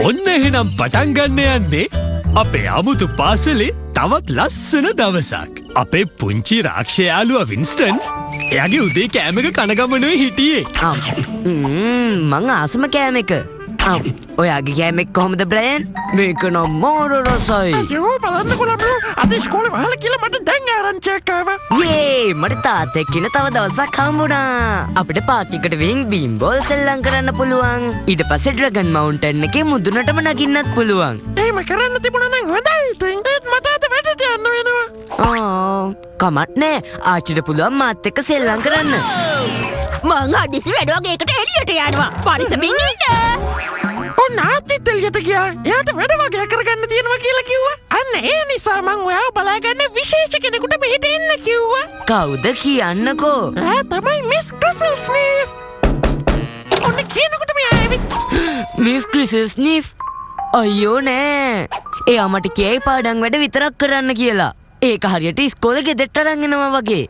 ඔන්න එහෙනම් පටන් ගන්න යන්නේ අපේ අමුතු පාසලේ තවත් ලස්සන දවසක්. අපේ පුංචි රාක්ෂ යාළුවා වින්ස්ටන් එයාගේ උදේ කෑම එක කනගමනුවේ හිටියේ. මං ආසම කෑම එක. ඔයාගේ කෑම එක කොහොමද බ්‍රයන්? මේක නම් මෝර රසයි. අයියෝ බලන්නකෝ ළමයෝ. අද ඉස්කෝලේ වහලා කියලා මට දැන් ආරංචියක් ආවා. යේ මට තාත්තෙක් කියන තව දවසක් හම්බුණා. අපිට පාක් එකට වින් බීම් බෝල් සෙල්ලම් කරන්න පුළුවන්. ඊට පස්සේ ඩ්‍රැගන් මවුන්ටන් එකේ මුදුනටම නගින්නත් පුළුවන්. එහෙම කරන්න තිබුණා නම් හොඳයි ඉතින්. ඒත් මට අද වැඩට යන්න වෙනවා. කමක් නෑ. ආච්චිට පුළුවන් මාත් එක්ක සෙල්ලම් කරන්න. මං හදිසි වැඩ වගේකට එළියට යනවා. පරිස්සමින් ඉන්න. ඔන්න ආච්චිත් එළියට ගියා. එයාට වැඩ වගේ කරගන්න තියෙනවා කියලා කිව්වා. අන්න ඒ නිසා මං ඔයාව බලාගන්න විශේෂ කෙනෙකුට මෙහෙට එන්න කිව්වා. කවුද කියන්නකෝ? එයා තමයි මිස් ක්‍රිසල් ස්නීෆ්. ඔන්න කියනකොට මෙයා ඇවිත්. මිස් ක්‍රිසල් ස්නීෆ්? අයියෝ නෑ. එයා මට කියයි පාඩම් වැඩ විතරක් කරන්න කියලා. ඒක හරියට ඉස්කෝලේ ගෙදරට අරන් එනවා වගේ.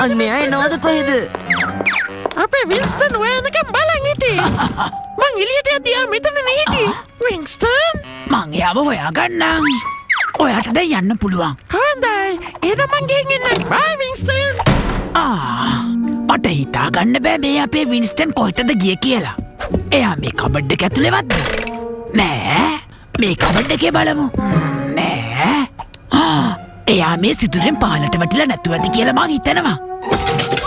අන්න එයා එනවද කොහෙද? අපේ වින්ස්ටන් ඔයානකම් බලන් හිටියේ. මං එළියට යද්දී මෙතනනේ හිටියේ. වින්ස්ටන් මං එයාව හොයාගන්නම්. ඔයාට දැන් යන්න පුළුවන්. හොඳයි. එහෙනම් මං ගෙන් එන්නම්. බයි වින්ස්ටන්. මට හිතාගන්න බෑ මේ අපේ වින්ස්ටන් කොහෙටද ගියේ කියලා. එයා මේ කබඩ් එක ඇතුළේවත්ද? නෑ. මේ කබඩ් එකේ බලමු. නෑ. එයා මේ සිදුරෙන් පහලට වැටිලා නැතුව ඇති කියලා මං හිතනවා.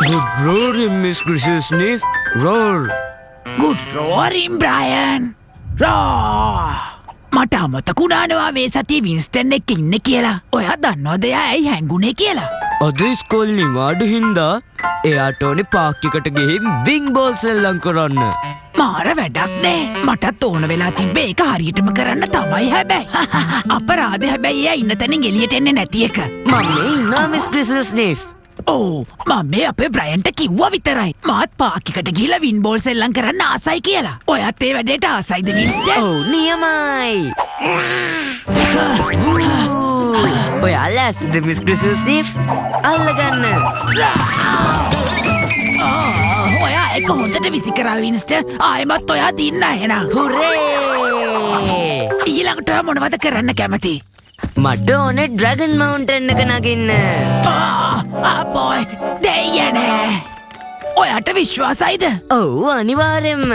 Good roaring, Miss Grizzly Sniff. Roar. Good roaring, Brian. Roar. මට අමතකුණානවා මේ සතියේ වින්ස්ටන් එක්ක ඉන්න කියලා. ඔයා දන්නවද එයා ඇයි හැංගුනේ කියලා? අද ඉස්කෝලේ නිවාඩු හින්දා එයාට ඕනේ පාක් එකට ගිහින් වින් බෝල් සෙල්ලම් කරන්න. මාර වැඩක් නෑ. මටත් ඕන වෙලා තිබ්බේ ඒක හරියටම කරන්න තමයි හැබැයි. අපරාධ හැබැයි එයා ඉන්න තැනින් එළියට එන්නේ නැති එක. මම මේ ඉන්නවා මිස් ක්‍රිසල් ස්නීෆ්. මම මේ අපේ බ්‍රයන්ට කිව්වා විතරයි. මාත් පාක් එකට ගිහලා වින් බෝල් සෙල්ලම් කරන්න ආසයි කියලා. ඔයත් ඒ වැඩේට ආසයිද වින්ස්ටන්? ඔව් නියමයි. ඔයා ලෑස්තිද මිස් ක්‍රිසල් ස්නීෆ්? අල්ලගන්න. ඔයා ඒක හොඳට විසි කරා වින්ස්ටන්. ආයෙමත් ඔයා දින්න එහෙනම්. හුරේ! ඊළඟට ඔයා මොනවද කරන්න කැමති? මට ඕනේ ඩ්‍රැගන් මවුන්ටන් එක නගින්න. අපොයි දෙයනේ. ඔයාට විශ්වාසයිද? ඔව් අනිවාර්යෙන්ම.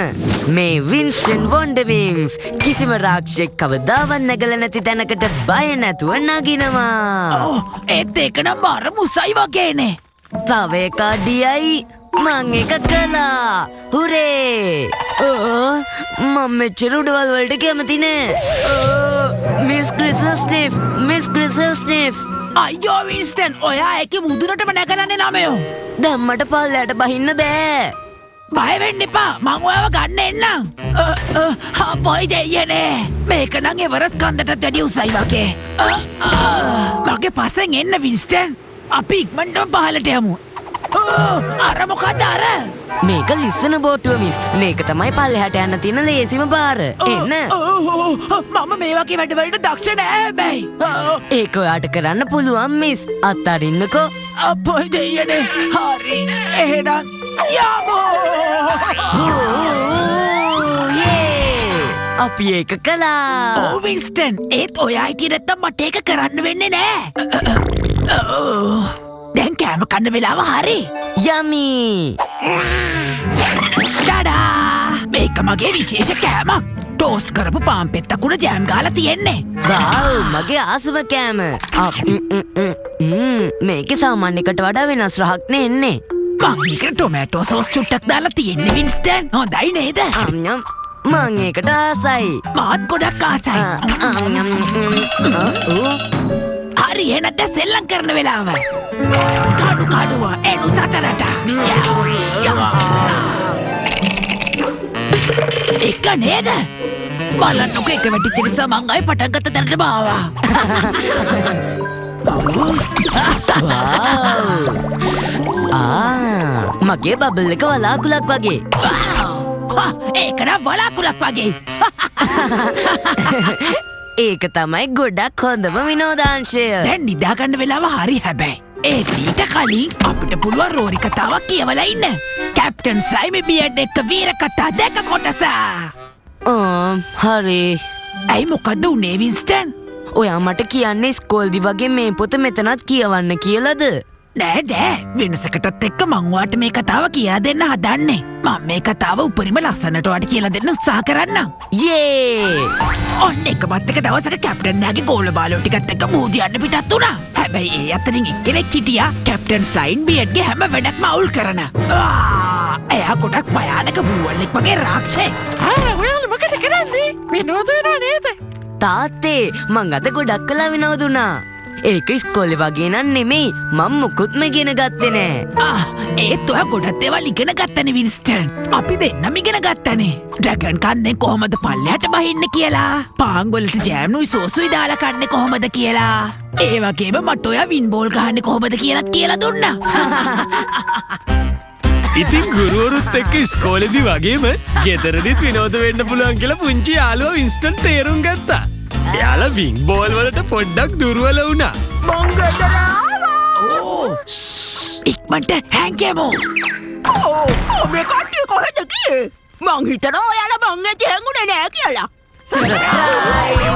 මේ වින්ස්ටන් වොන්ඩර්වින්ස් කිසිම රාක්ෂයෙක් කවදාවත් නැගලා නැති තැනකට බය නැතුව නගිනවා. ඒත් ඒක නම් මාර මුසයි වගේනේ. තව එක අඩියයි මං එක කළා. හුරේ! මම මෙච්චර උඩවල් වලට කැමති නෑ. මිස් ක්‍රිසල් ස්නීෆ්, මිස් ක්‍රිසල් ස්නීෆ්. අයියෝ වින්ස්ටන් ඔයා ඒකේ මුදුනටම නැගලානේ ළමයෝ. දැන් මට පල්ලයට බහින්න බෑ. බය වෙන්න එපා. මං ඔයාව ගන්න එන්නම්. අපොයි දෙයනේ. මේක නම් එවරස් කන්දටත් වැඩි උසයි වගේ. මගේ පස්සෙන් එන්න වින්ස්ටන්. අපි ඉක්මනටම පහලට යමු. අර මොකද අර? මේක ලිස්සන බෝටුව මිස්. මේක තමයි පල්ලෙහාට යන්න තියෙන ලේසිම පාර. එන්න. මම මේ වගේ වැඩවලට දක්ෂ නෑ හැබැයි. ඒක ඔයාට කරන්න පුළුවන් මිස්. අත්අරින්නකෝ. අපොයි දෙයනේ. හරි. එහෙනම් යමු. අපි ඒක කළා. ඔව් වින්ස්ටන්. ඒත් ඔයා හිටියේ නැත්තම් මට ඒක කරන්න වෙන්නේ නෑ. දැන් කෑම කන්න වෙලාව හරි. යමි. ටඩා! මේක මගේ විශේෂ කෑමක්. ටෝස් කරපු පාන් පෙත්තකුණ ජෑම් ගාලා තියෙන්නේ. වව් මගේ ආසම කෑම. මේකේ සාමාන්‍යකට වඩා වෙනස් රහක් නේ එන්නේ. මං මේකට ටොමැටෝ සෝස් චුට්ටක් දාලා තියෙන්නේ වින්ස්ටන්. හොඳයි නේද? මං ඒකට ආසයි. මාත් ගොඩක් ආසයි. හරි එහෙනම් දැන් සෙල්ලම් කරන වෙලාව. කඩු කඩුව එනු සතරට. එක නේද? බලන්නකෝ එක වැටිච්ච නිසා මං ආයේ පටන් ගත්ත තැනටම ආවා. මගේ බබල් එක වලාකුලක් වගේ. ඒක නම් වලාකුලක් වගේ. ඒක තමයි ගොඩක් හොඳම විනෝදාංශය. දැන් නිදාගන්න වෙලාව හරි හැබැයි. ඒත් ඊට කලින් අපිට පුළුවන් රෝරි කතාවක් කියවලා ඉන්න. කැප්ටන් සයිමි බියඩ් එක්ක වීර කතා දෙක කොටස. හරි. ඇයි මොකක්ද උනේ වින්ස්ටන්? ඔයා මට කියන්නේ ස්කෝල්දි වගේ මේ පොත මෙතනත් කියවන්න කියලද? නෑ වෙනසකටත් එක්ක මංවාට මේ කතාව කියා දෙන්න හදන්නේ. මම මේ කතාව උපරිම ලස්සනට වාට කියලා දෙන්න උත්සාහ කරන්න. යේ! ඔන්න එකමත් එක දවසක කැප්ටන්යාගේ ගෝල බාලෝ ටිකත් එක්ක මූදියන්න පිටත් වුණා. හැබැයි ඒ අතරින් එක්කෙනෙක් හිටියා කැප්ටන් ස්ලයින් බියඩ්ගේ හැම වැඩක්ම අවුල් කරන. එයා ගොඩක් භයානක බූවල්ලෙක් වගේ රාක්ෂයෙක්. ඔයාල මොකද කරන්නේ? විනෝද වෙනවා නේද? තාත්තේ මං අද ගොඩක් කලා විනෝදුනා. ඒක ඉස්කෝලේ වගේ නම් නෙමෙයි. මම මුකුත්ම ඉගෙන ගත්තේ නෑ. ඒත් ඔයා ගොඩක් දේවල් ඉගෙන ගත්තනේ වින්ස්ටන්. අපි දෙන්නම ඉගෙන ගත්තනේ. ඩ්‍රැගන් කන්නේ කොහොමද පල්ලයට බහින්න කියලා. පාන් වලට ජෑම්නුයි සෝසුයි දාලා කන්නේ කොහොමද කියලා. ඒ වගේම මට ඔයා වින් බෝල් ගහන්නේ කොහොමද කියලා කියලා දුන්නා. ඉතින් ගුරුවරුත් එක්ක ඉස්කෝලෙදි වගේම ගෙදරදිත් විනෝද වෙන්න පුළුවන් කියලා පුංචි යාළුවා වින්ස්ටන් තේරුම් ගත්තා. එයාලා වින් බෝල් වලට පොඩ්ඩක් දුර්වල වුණා. ඉක්මනට හැංගෙමු. මේ කට්ටිය කොහෙද ගියේ? මං හිතනවා ඔයාලා මං ඇති හැංගුනේ නෑ කියලා. සර්ප්‍රයිස්!